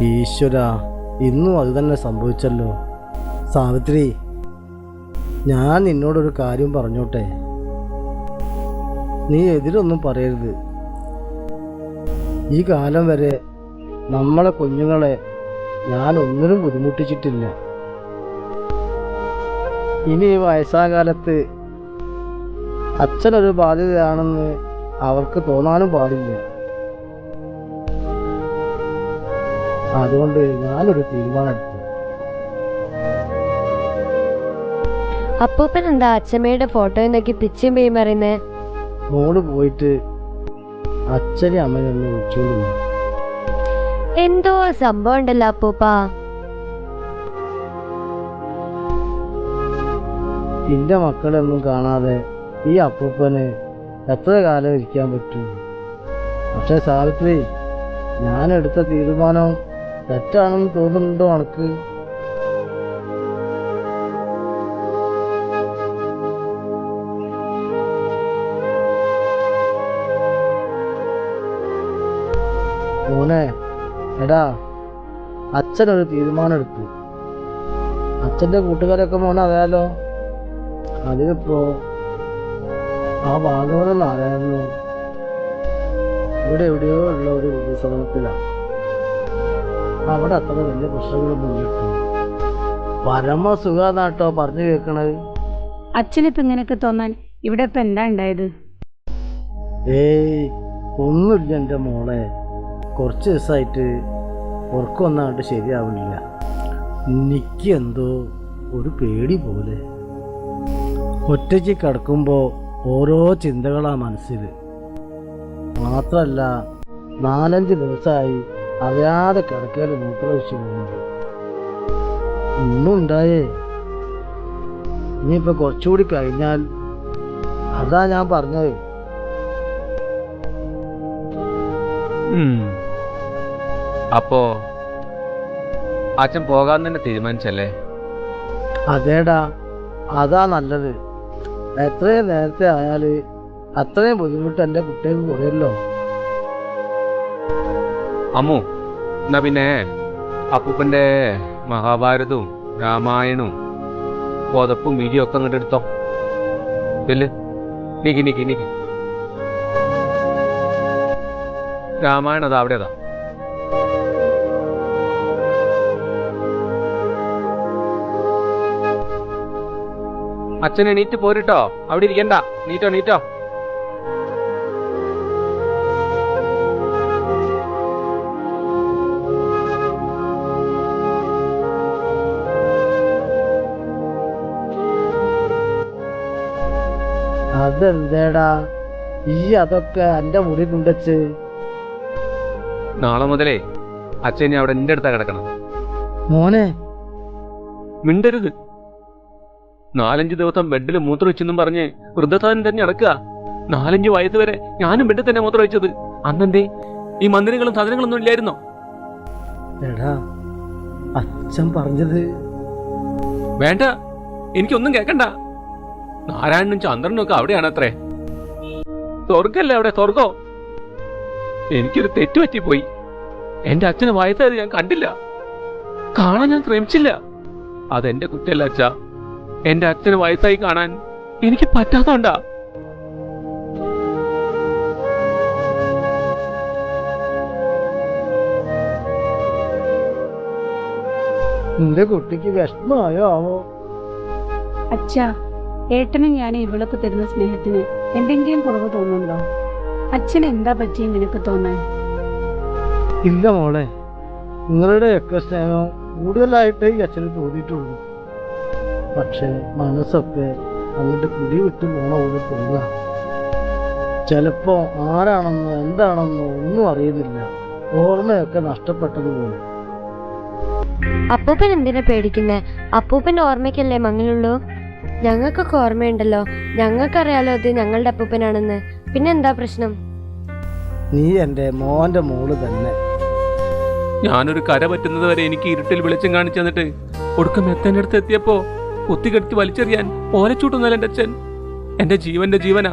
ഈശ്വര, ഇന്നും അത് തന്നെ സംഭവിച്ചല്ലോ. സാവിത്രി, ഞാൻ നിന്നോടൊരു കാര്യം പറഞ്ഞോട്ടെ, നീ എതിരൊന്നും പറയരുത്. ഈ കാലം വരെ നമ്മളെ കുഞ്ഞുങ്ങളെ ഞാൻ ഒന്നിനും ബുദ്ധിമുട്ടിച്ചിട്ടില്ല. ഇനി ഈ വയസ്സാകാലത്ത് അച്ഛനൊരു ബാധ്യതയാണെന്ന് അവർക്ക് തോന്നാനും പാടില്ല. അതുകൊണ്ട് ഞാനൊരു തീരുമാനം എടുത്തു. അപ്പൂപ്പൻ എന്താ അച്ഛമ്മയുടെ ഫോട്ടോ നോക്കി പിച്ചും പേയും പറയുന്നേ? മോള് പോയിട്ട് അച്ഛനെ അമ്മയൊന്ന് വിളിച്ചോളൂ. എന്തോ സംഭവം ഉണ്ടല്ലോ അപ്പൂപ്പ. എന്റെ മക്കളൊന്നും കാണാതെ ഈ അപ്പൂപ്പന് എത്ര കാലം ഇരിക്കാൻ പറ്റൂ? പക്ഷെ സാവിത്രി, ഞാൻ എടുത്ത തീരുമാനം തെറ്റാണെന്ന് തോന്നുന്നുണ്ടോ അനക്ക്? മോനെ, എടാ, അച്ഛനൊരു തീരുമാനം എടുത്തു. അച്ഛൻ്റെ കൂട്ടുകാരൊക്കെ മോനെ അറിയാലോ. അതിനിപ്പോ ആ ഭാഗവത നാരായണന് ഇവിടെ എവിടെയോ ഉള്ള ഒരു വൃദ്ധസദനത്തിലാണ്. അവിടെ അത്ര വലിയ പ്രശ്നങ്ങളൊന്നും ഇല്ല. പരമ സുഖാന്നാട്ടോ പറഞ്ഞു കേൾക്കണത്. അച്ഛനിപ്പോ ഇങ്ങനെയൊക്കെ തോന്നാൻ ഇവിടെ ഇപ്പൊ എന്താ ഉണ്ടായത്? ഏയ്, ഒന്നുമില്ല എൻ്റെ മോളെ. കുറച്ച് ദിവസമായിട്ട് ഉറക്കമൊന്നായിട്ട് ശരിയാവില്ല. എനിക്ക് എന്തോ ഒരു പേടി പോലെ. ഒറ്റയ്ക്ക് കിടക്കുമ്പോൾ ഓരോ ചിന്തകളാണ് മനസ്സിൽ. മാത്രമല്ല, 4-5 ദിവസമായി അറിയാതെ കിടക്കയിൽ മൂത്രമൊഴിച്ച് പോകുന്നുണ്ട്. ഒന്നും ഉണ്ടായേ. ഇനിയിപ്പോൾ കുറച്ചുകൂടി കഴിഞ്ഞാൽ, അതാ ഞാൻ പറഞ്ഞത്. അപ്പോ അച്ഛൻ പോകാൻ തന്നെ തീരുമാനിച്ചല്ലേ? അതേടാ, അതാ നല്ലത്. എത്രയും നേരത്തെ ആയാൽ അത്രയും ബുദ്ധിമുട്ട് എൻ്റെ കുട്ടികൾക്ക് കുറയല്ലോ. അമ്മു, എന്നാ പിന്നെ അപ്പൂപ്പൻ്റെ മഹാഭാരതവും രാമായണവും പുതപ്പും വീഡിയോ ഒക്കെ അങ്ങോട്ട് എടുത്തോ. ഇല്ലേ, നീക്കി രാമായണം അതാ അവിടെതാ. അച്ഛൻ എണീറ്റ് പോരിട്ടോ, അവിടെ ഇരിക്കണ്ട. നീറ്റോ. അതെന്തേടാ ഈ അതൊക്കെ എൻ്റെ മുറി കൊണ്ടുവച്ച്? നാളെ മുതലേ അച്ഛൻ അവിടെ എൻ്റെ അടുത്താ കിടക്കണം. മോനെ, മിണ്ടരുത്. 4-5 ദിവസം ബെഡിൽ മൂത്രമൊഴിച്ചെന്നും പറഞ്ഞ് വൃദ്ധസാധനം തന്നെ നടക്കുക. 4-5 വയസ്സ് വരെ ഞാനും ബെഡിൽ തന്നെ മൂത്രമൊഴിച്ചത്. അന്നെന്തേ ഈ മന്ദിരങ്ങളും സാധനങ്ങളൊന്നും ഇല്ലായിരുന്നോ? എടാ, അച്ഛൻ പറഞ്ഞത് വേണ്ട, എനിക്കൊന്നും കേൾക്കണ്ട. നാരായണനും ചന്ദ്രനും ഒക്കെ അവിടെയാണ് അത്രേ. സ്വർഗല്ലേ അവിടെ, സ്വർഗോ. എനിക്കൊരു തെറ്റ് പറ്റിപ്പോയി. എന്റെ അച്ഛന് വയസ്സായത് ഞാൻ കണ്ടില്ല, കാണാൻ ഞാൻ ശ്രമിച്ചില്ല. അതെന്റെ കുറ്റല്ല അച്ഛാ. എന്റെ അച്ഛന് വയസ്സായി കാണാൻ എനിക്ക് പറ്റാത്തോണ്ടാ. നിന്റെ കുട്ടിക്ക് വിഷമമായോ ആവോ? അച്ഛാ, ഏട്ടനും ഞാൻ ഇവൾക്ക് തരുന്ന സ്നേഹത്തിന് എന്തെങ്കിലും കുറവ് തോന്നുന്നുണ്ടോ? അച്ഛന് എന്താ പറ്റി നിനക്ക് തോന്നാൻ? ഇല്ല മോളെ, നിങ്ങളുടെയൊക്കെ സ്നേഹം കൂടുതലായിട്ടേ ഈ അച്ഛന് തോന്നിയിട്ടുള്ളൂ. പക്ഷെ മനസ്സൊക്കെ അങ്ങോട്ട് പിടി വിട്ടു പോണ പോലെ തോന്നുക. ചിലപ്പോ ആരാണെന്നോ എന്താണെന്നോ ഒന്നും അറിയുന്നില്ല. ഓർമ്മയൊക്കെ നഷ്ടപ്പെട്ടതുപോലെ. അപ്പൂപ്പൻ എന്തിനാ പേടിക്കുന്നേ? അപ്പൂപ്പന്റെ ഓർമ്മയ്ക്കല്ലേ മങ്ങലുള്ളൂ. ഞങ്ങൾക്കൊക്കെ ഓർമ്മയുണ്ടല്ലോ. ഞങ്ങൾക്കറിയാലോ അത് ഞങ്ങളുടെ അപ്പൂപ്പനാണെന്ന്. പിന്നെന്താ പ്രശ്നം? നീ എൻ്റെ മോന്റെ മോള് തന്നെ. ഞാനൊരു കര പറ്റുന്നത് വരെ എനിക്ക് ഇരുട്ടിൽ വെളിച്ചം കാണിച്ചു തന്നിട്ട് ഒടുക്കം എത്തേൻ്റെ അടുത്ത് എത്തിയപ്പോ കുത്തിക്കെടുത്ത് വലിച്ചെറിയാൻ ഓലച്ചൂട്ടുന്നല്ല എൻ്റെ അച്ഛൻ. എന്റെ ജീവന്റെ ജീവനാ.